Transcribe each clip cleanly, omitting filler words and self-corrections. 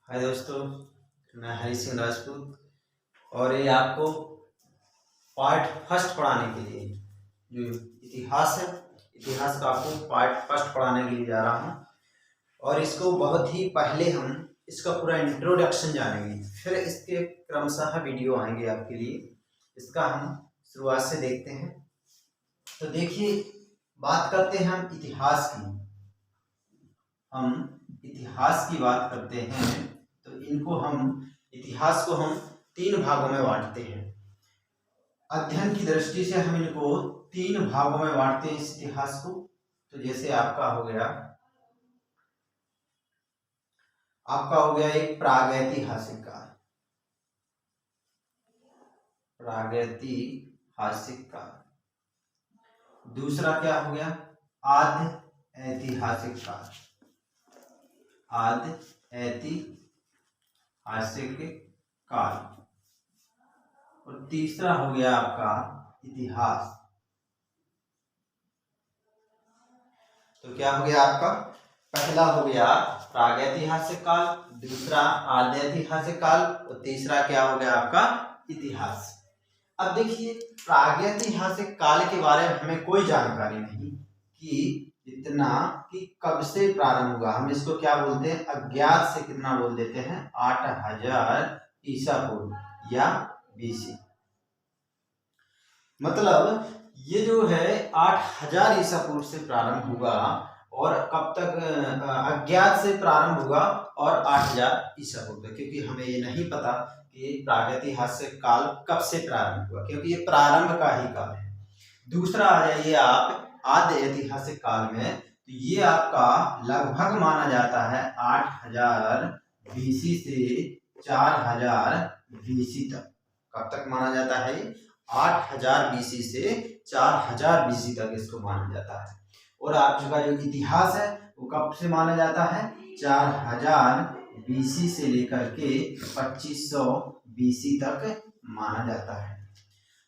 हाय दोस्तों, मैं हरी सिंह राजपूत और ये आपको पार्ट फर्स्ट पढ़ाने के लिए जो इतिहास है, इतिहास का आपको पार्ट फर्स्ट पढ़ाने के लिए जा रहा हूँ। और इसको बहुत ही पहले हम इसका पूरा इंट्रोडक्शन जानेंगे, फिर इसके क्रमशः वीडियो आएंगे आपके लिए। इसका हम शुरुआत से देखते हैं। तो देखिए, बात करते हैं हम इतिहास की। हम इतिहास की बात करते हैं तो इतिहास को हम 3 भागों में बांटते हैं। अध्ययन की दृष्टि से हम इनको 3 भागों में बांटते हैं इस इतिहास को। तो जैसे आपका हो गया एक प्रागैतिहासिक काल, प्रागैतिहासिक काल। दूसरा क्या हो गया? आद्य ऐतिहासिक काल, आद्य ऐतिहासिक काल। और तीसरा हो गया आपका इतिहास। तो क्या हो गया आपका? पहला हो गया प्रागैतिहासिक काल, दूसरा आद्य ऐतिहासिक काल और तीसरा क्या हो गया आपका? इतिहास। अब देखिए, प्रागैतिहासिक काल के बारे में हमें कोई जानकारी नहीं कि इतना कि कब से प्रारंभ हुआ। हम इसको क्या बोलते हैं? अज्ञात से कितना बोल देते हैं? 8000 ईसा पूर्व या बीसी। मतलब ये जो है 8000 ईसा पूर्व से प्रारंभ हुआ और कब तक? अज्ञात से प्रारंभ हुआ और 8000 ईसा पूर्व तक, क्योंकि हमें ये नहीं पता कि प्रागैतिहासिक काल कब से प्रारंभ हुआ, क्योंकि ये प्रारंभ का ही काल है। दूसरा आ जाइए आप आद्य ऐतिहासिक काल में, तो ये आपका लगभग माना जाता है 8000 बीसी से 4000 बीसी तक। कब तक माना जाता है? 8000 बीसी से 4000 बीसी तक इसको माना जाता है। और आपका जो इतिहास है वो कब से माना जाता है? 4000 बीसी से लेकर के 2500 बीसी तक माना जाता है।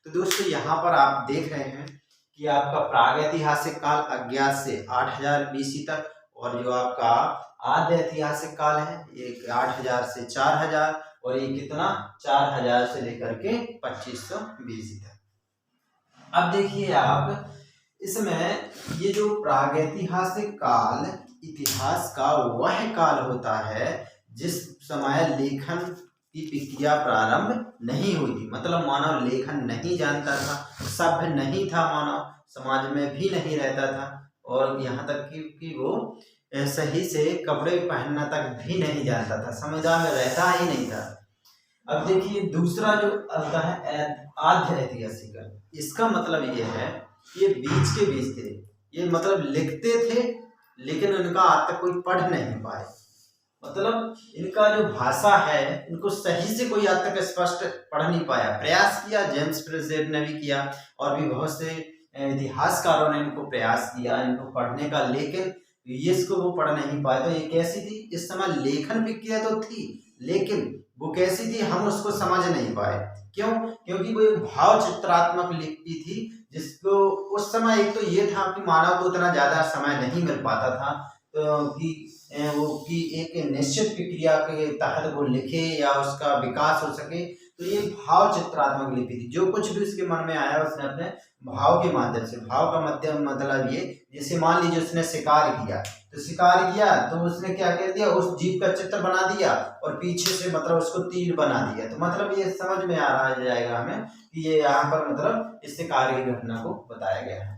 तो दोस्तों, यहाँ पर आप देख रहे हैं कि आपका प्रागैतिहासिक काल अज्ञात से 8000 बीसी तक, और जो आपका आद्य ऐतिहासिक काल है ये 8000 से 4000, और ये कितना? 4000 से लेकर के 2500 बीसी तक। अब देखिए आप, इसमें ये जो प्रागैतिहासिक काल इतिहास का वह काल होता है जिस समय लेखन की प्रक्रिया प्रारंभ नहीं हुई थी। मतलब मानव लेखन नहीं जानता था, सभ्य नहीं था, मानव समाज में भी नहीं रहता था, और यहाँ तक कि वो सही से कपड़े पहनना तक भी नहीं जानता था, समुदाय में रहता ही नहीं था। अब देखिए, दूसरा जो आता है आद्य ऐतिहासिक, इसका मतलब ये है ये बीच के बीच थे। ये मतलब लिखते थे लेकिन उनका आज तक कोई पढ़ नहीं पाए। मतलब इनका जो भाषा है इनको सही से कोई आज तक स्पष्ट पढ़ नहीं पाया। प्रयास किया, जेम्स प्रेजेंट ने भी किया और भी बहुत से इतिहासकारों ने इनको प्रयास किया इनको पढ़ने का, लेकिन इसको वो पढ़ नहीं पाए। तो ये कैसी थी? इस समय लेखन प्रक्रिया तो थी, लेकिन वो कैसी थी हम उसको समझ नहीं पाए। क्यों? क्योंकि वो एक भाव चित्रात्मक लिपि थी, जिसको उस समय एक तो ये था कि मानव को उतना ज्यादा समय नहीं मिल पाता था कि एक निश्चित प्रक्रिया के तहत वो लिखे या उसका विकास हो सके। तो ये भाव चित्रात्मक लिपि थी, जो कुछ भी उसके मन में आया उसने अपने भाव के माध्यम से, भाव का माध्यम मतलब ये, जैसे मान लीजिए उसने शिकार किया, तो शिकार किया तो उसने क्या कर दिया? उस जीव का चित्र बना दिया और पीछे से मतलब उसको तीर बना दिया। तो मतलब ये समझ में आ रहा जाएगा हमें कि ये यहाँ पर मतलब इस शिकार की घटना को बताया गया है।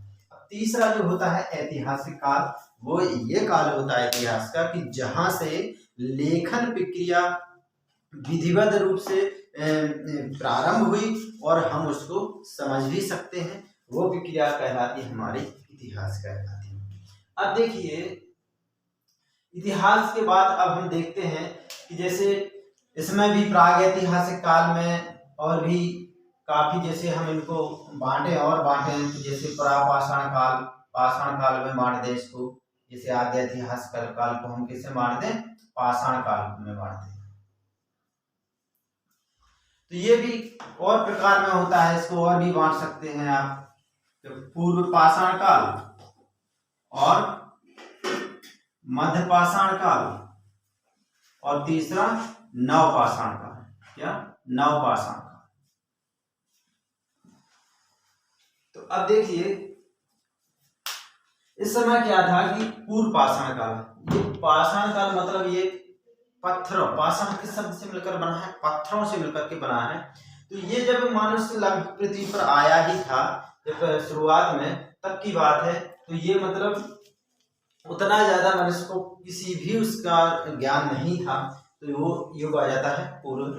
तीसरा जो होता है ऐतिहासिक काल, वो ये काल होता है इतिहास का कि जहां से लेखन प्रक्रिया विधिवत रूप से प्रारंभ हुई और हम उसको समझ भी सकते हैं। वो प्रक्रिया कहलाती है हमारी इतिहास कहलाती है। अब देखिए, इतिहास के बाद अब हम देखते हैं कि जैसे इसमें भी प्रागैतिहासिक काल में और भी काफी, जैसे हम इनको बांटे तो जैसे प्रापाषाण काल, पाषाण काल में बांट दें इसको। जैसे आद्य ऐतिहासिक काल को हम किससे बांट दें? पाषाण काल में बांट दें। तो ये भी और प्रकार में होता है, इसको और भी बांट सकते हैं आप। तो पूर्व पाषाण काल और मध्य पाषाण काल और तीसरा नवपाषाण काल। क्या? नवपाषाण काल। तो अब देखिए इस समय क्या था कि पूर्व पाषाण काल। ये पाषाण काल मतलब ये पत्थरों, पाषाण किस शब्द से मिलकर बना है? पत्थरों से मिलकर के बना है। तो ये जब मनुष्य लगभग पृथ्वी पर आया ही था, जब शुरुआत में, तब की बात है। तो ये मतलब उतना ज्यादा मनुष्य को किसी भी उसका ज्ञान नहीं था, तो वो युग आ जाता है पूर्व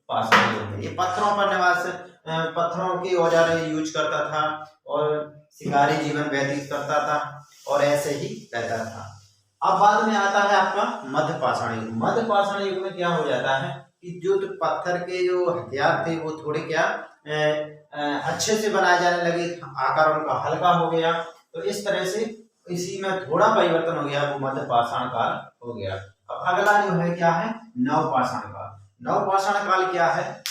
पाषाण युग में। ये पत्थरों पर निवास, पत्थरों के औजार यूज करता था और शिकारी जीवन व्यतीत करता था और ऐसे ही रहता था। अब बाद में आता है आपका मध्य पाषाण युग। मध्य पाषाण युग में क्या हो जाता है कि जो तो पत्थर के जो हथियार थे वो थोड़े क्या अच्छे से बनाए जाने लगे, आकार उनका हल्का हो गया। तो इस तरह से इसी में थोड़ा परिवर्तन हो गया, वो मध्य पाषाण काल हो गया। अब अगला जो है क्या है? नवपाषाण काल। नवपाषाण काल क्या है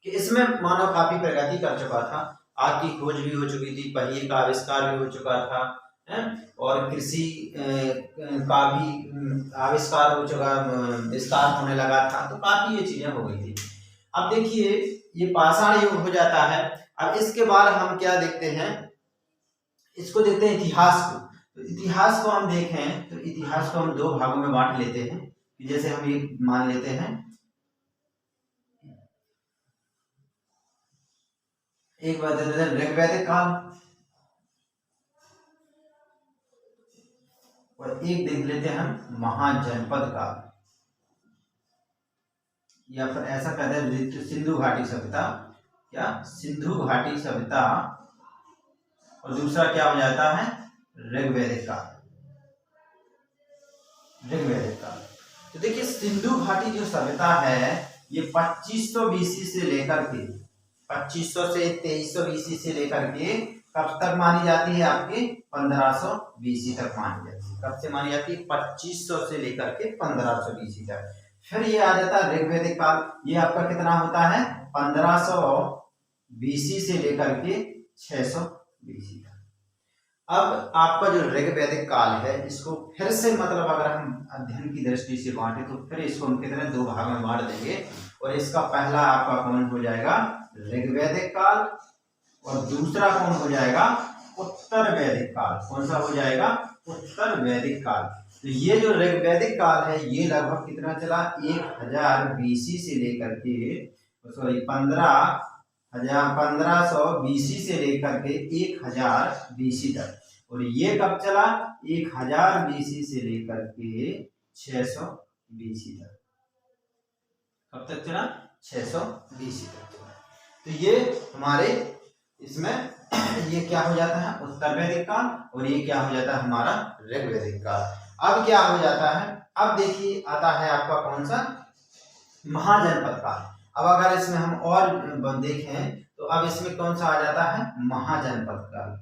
कि इसमें मानव काफी प्रगति कर चुका था। आग की खोज भी हो चुकी थी, पहिए का आविष्कार भी हो चुका था, और कृषि का भी आविष्कार हो चुका, विस्तार होने लगा था। तो काफी ये चीजें हो गई थी। अब देखिए ये पाषाण युग हो जाता है। अब इसके बाद हम क्या देखते हैं? इसको देखते हैं इतिहास को। तो इतिहास को हम देखें तो इतिहास को हम दो भागों में बांट लेते हैं। जैसे हम ये मान लेते हैं, एक बात है ऋग्वैदिक काल और एक देख लेते हैं हम महाजनपद काल, या फिर ऐसा कहते हैं सिंधु घाटी सभ्यता। क्या? सिंधु घाटी सभ्यता। और दूसरा क्या हो जाता है? ऋग्वैदिक काल। ऋग्वैदिक काल। तो देखिए सिंधु घाटी जो सभ्यता है ये 2500 बीसी से लेकर के 2500 से 2300 बीसी से लेकर के कब तक मानी जाती है? आपके 1500 बीसी तक मानी जाती है। कब से मानी जाती है? 2500 से लेकर के 1500 बीसी तक। फिर ये आ जाता है ऋग्वैदिक काल। ये आपका कितना होता है? 1500 बीसी से लेकर के 600 बीसी तक। अब आपका जो ऋग्वैदिक काल है इसको फिर से मतलब अगर हम अध्ययन की दृष्टि से बांटे तो फिर इसको हम कितने दो भाग में बांट देंगे। और इसका पहला आपका कौन हो जाएगा? ऋग्वैदिक काल, और दूसरा कौन हो जाएगा? उत्तर वैदिक काल। कौन सा हो जाएगा? उत्तर वैदिक काल। तो ये जो ऋग्वैदिक काल है ये लगभग कितना चला? 1000 बीसी से लेकर के, सॉरी 1500 बीसी से लेकर के 1000 बीसी तक। और ये कब चला? 1000 बीसी से लेकर के 600 बीसी तक। कब तक चला? 600 बीसी तक चला। तो ये हमारे इसमें ये क्या हो जाता है? उत्तर वैदिक काल। और ये क्या हो जाता है? हमारा ऋग्वैदिक काल। अब क्या हो जाता है? अब देखिए आता है आपका कौन सा? महाजनपद काल। अब अगर इसमें हम और देखें तो अब इसमें कौन सा आ जाता है? महाजनपद काल।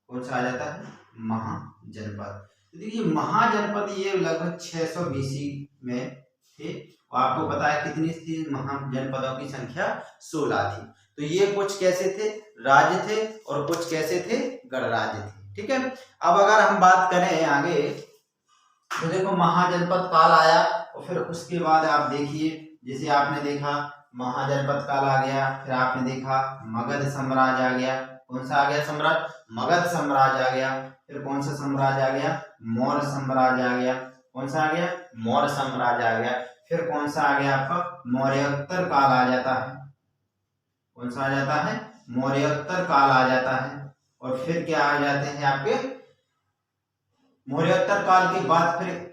कौन सा आ जाता है? महाजनपद। तो देखिए महाजनपद ये लगभग 600 बीसी में थे। आपको पता है कितनी थी महाजनपदों की संख्या? 16 थी। तो ये कुछ कैसे थे? राज्य थे और कुछ कैसे थे? गणराज्य थे। ठीक है। अब अगर हम बात करें आगे तो देखो महाजनपद काल आया और फिर उसके बाद आप देखिए जैसे आपने देखा महाजनपद काल आ गया, फिर आपने देखा मगध साम्राज्य आ गया। कौन सा आ गया साम्राज्य? मगध साम्राज्य आ गया। फिर कौन सा साम्राज्य आ गया? मौर्य साम्राज्य आ गया। कौन सा आ गया? मौर्य साम्राज्य आ गया। फिर कौन सा आ गया आपका? मौर्योत्तर काल आ जाता है। कौन सा आ जाता है? मौर्योत्तर काल आ जाता है। और फिर क्या आ जाते हैं आपके? मौर्योत्तर काल के बाद फिर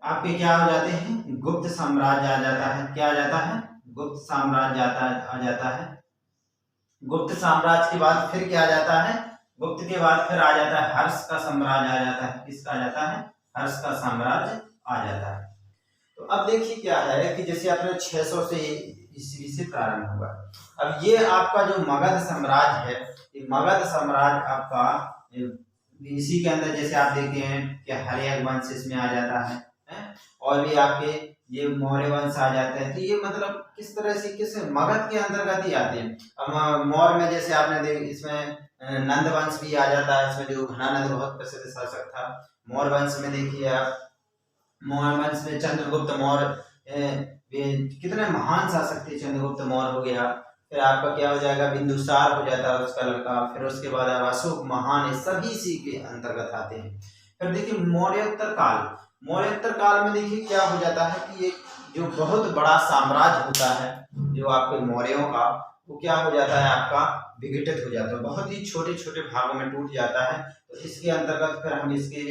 आपके क्या हो जाते हैं? गुप्त साम्राज्य आ जाता है। क्या आ जाता है? गुप्त साम्राज्य आ जाता है। गुप्त साम्राज्य के बाद फिर क्या आ जाता है? गुप्त के बाद फिर आ जाता है हर्ष का साम्राज्य आ जाता है। किसका आ जाता है? हर्ष का साम्राज्य आ जाता है। तो अब देखिए क्या है कि जैसे आपने 600 से ईस्वी से प्रारंभ हुआ। अब ये आपका जो मगध साम्राज्य है, ये मगध साम्राज्य आपका इसी के अंदर जैसे आप देखते हैं कि हर्यक वंश इसमें आ जाता है, और भी आपके ये मौर्य वंश आ जाते हैं। तो ये मतलब किस तरह से किस मगध के अंतर्गत ही आते हैं। अब मौर्य में जैसे आपने देख इसमें नंद वंश भी आ जाता है। इसमें जो घनानंद बहुत प्रसिद्ध शासक था। मौर्य वंश में देखिए आप, मौर्य वंश में चंद्रगुप्त मौर्य कितने महान शासक थे, चंद्रगुप्त मौर्य हो गया, फिर आपका क्या हो जाएगा, बिंदुसार हो जाता है उसका लड़का, फिर उसके बाद अशोक महान, सभी इसी के अंतर्गत आते हैं। फिर देखिए मौर्योत्तर काल, मौर्योत्तर काल में देखिए क्या हो जाता है कि ये जो बहुत बड़ा साम्राज्य होता है जो आपके मौर्यों का, वो क्या हो जाता है आपका, विघटित हो जाता है, बहुत ही छोटे छोटे भागों में टूट जाता है। तो इसके अंतर्गत फिर हम इसके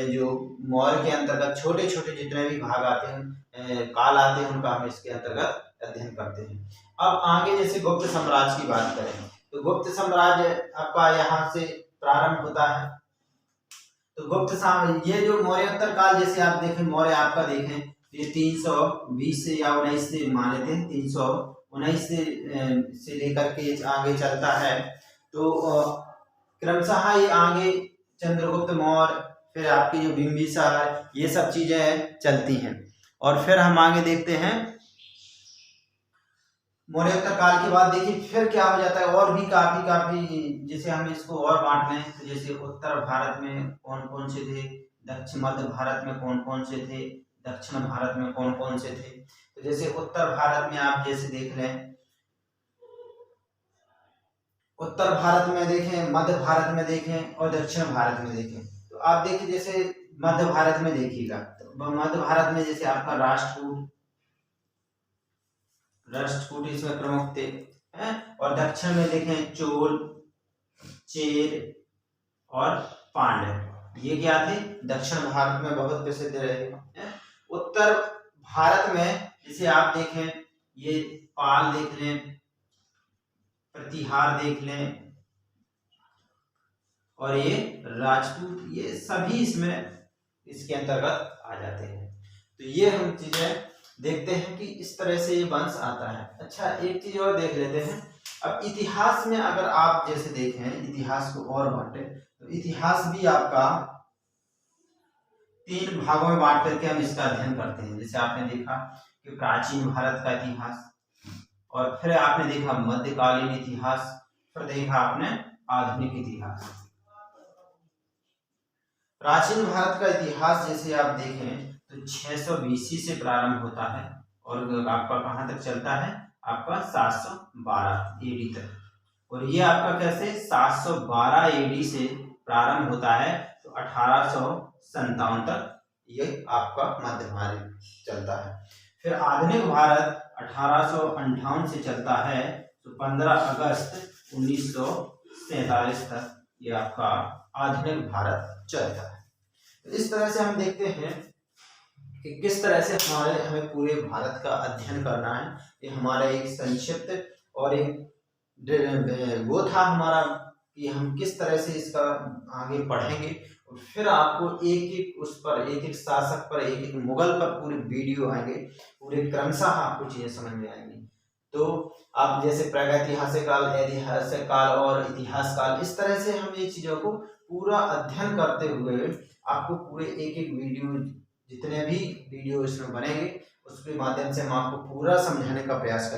जो मौर्य के अंतर्गत छोटे छोटे जितने भी भाग आते हैं, काल आते हैं, उनका हम इसके अंतर्गत अध्ययन करते हैं। अब आगे जैसे गुप्त साम्राज्य की बात करें तो गुप्त साम्राज्य आपका यहाँ से प्रारंभ होता है। तो गुप्त साम्राज्य, ये जो मौर्योत्तर काल जैसे आप देखें, मौर्य आपका देखें ये 320 से या 19 से मान लेते हैं, 319 से लेकर के आगे चलता है। तो क्रमशः ये आगे चंद्रगुप्त मौर्य, फिर आपकी जो बिंबिसार, ये सब चीजें चलती हैं। और फिर हम आगे देखते हैं मौर्योत्तर काल के बाद देखिए फिर क्या हो जाता है, और भी काफी जैसे हम इसको और बांट लें तो जैसे उत्तर भारत में कौन कौन से थे, दक्षिण मध्य भारत में कौन कौन से थे, दक्षिण भारत में कौन कौन से थे। तो जैसे उत्तर भारत में आप जैसे देख लें, उत्तर भारत में देखें, मध्य भारत में देखें और दक्षिण भारत में देखें। तो आप देखिए जैसे मध्य भारत में देखिएगा, तो मध्य भारत में जैसे आपका राष्ट्रकूट इसमें प्रमुख थे, और दक्षिण में देखें चोल, चेर और पांड्य, ये क्या थे, दक्षिण भारत में बहुत प्रसिद्ध रहे। उत्तर भारत में जैसे आप देखें ये पाल देख लें, प्रतिहार देख लें, और ये राजपूत, ये सभी इसमें इसके अंतर्गत आ जाते हैं। तो ये हम चीजें देखते हैं कि इस तरह से ये वंश आता है। अच्छा एक चीज और देख लेते हैं, अब इतिहास में अगर आप जैसे देखें, इतिहास को और बांटे तो इतिहास भी आपका 3 भागों में बांट करके हम इसका अध्ययन करते हैं। जैसे आपने देखा कि प्राचीन भारत का इतिहास, और फिर आपने देखा मध्यकालीन इतिहास, फिर देखा आपने आधुनिक इतिहास। प्राचीन भारत का इतिहास जैसे आप देखें तो 600 BC से प्रारंभ होता है और आपका कहाँ तक चलता है, आपका 712 AD तक। और ये आपका कैसे 712 AD से प्रारंभ होता है तो 1857 तक ये आपका मध्य भारत चलता है। फिर आधुनिक भारत 1858 से चलता है तो 15 अगस्त 1947 तक ये आपका आधुनिक भारत चलता है। तो इस तरह से हम देखते हैं कि किस तरह से हमें पूरे भारत का अध्ययन करना है। ये हमारा एक संक्षिप्त और एक वो था हमारा कि हम किस तरह से इसका आगे पढ़ेंगे, और फिर आपको एक एक उस पर, एक एक शासक पर, एक एक मुगल पर पूरे वीडियो आएंगे, पूरे क्रमशः आपको चीजें समझ में आएंगी। तो आप जैसे प्रागैतिहासिक काल, ऐतिहासिक काल और इतिहास काल, इस तरह से हम ये चीजों को पूरा अध्ययन करते हुए आपको पूरे एक एक वीडियो, जितने भी वीडियो इसमें बनेंगे उसके माध्यम से हम आपको पूरा समझाने का प्रयास करेंगे।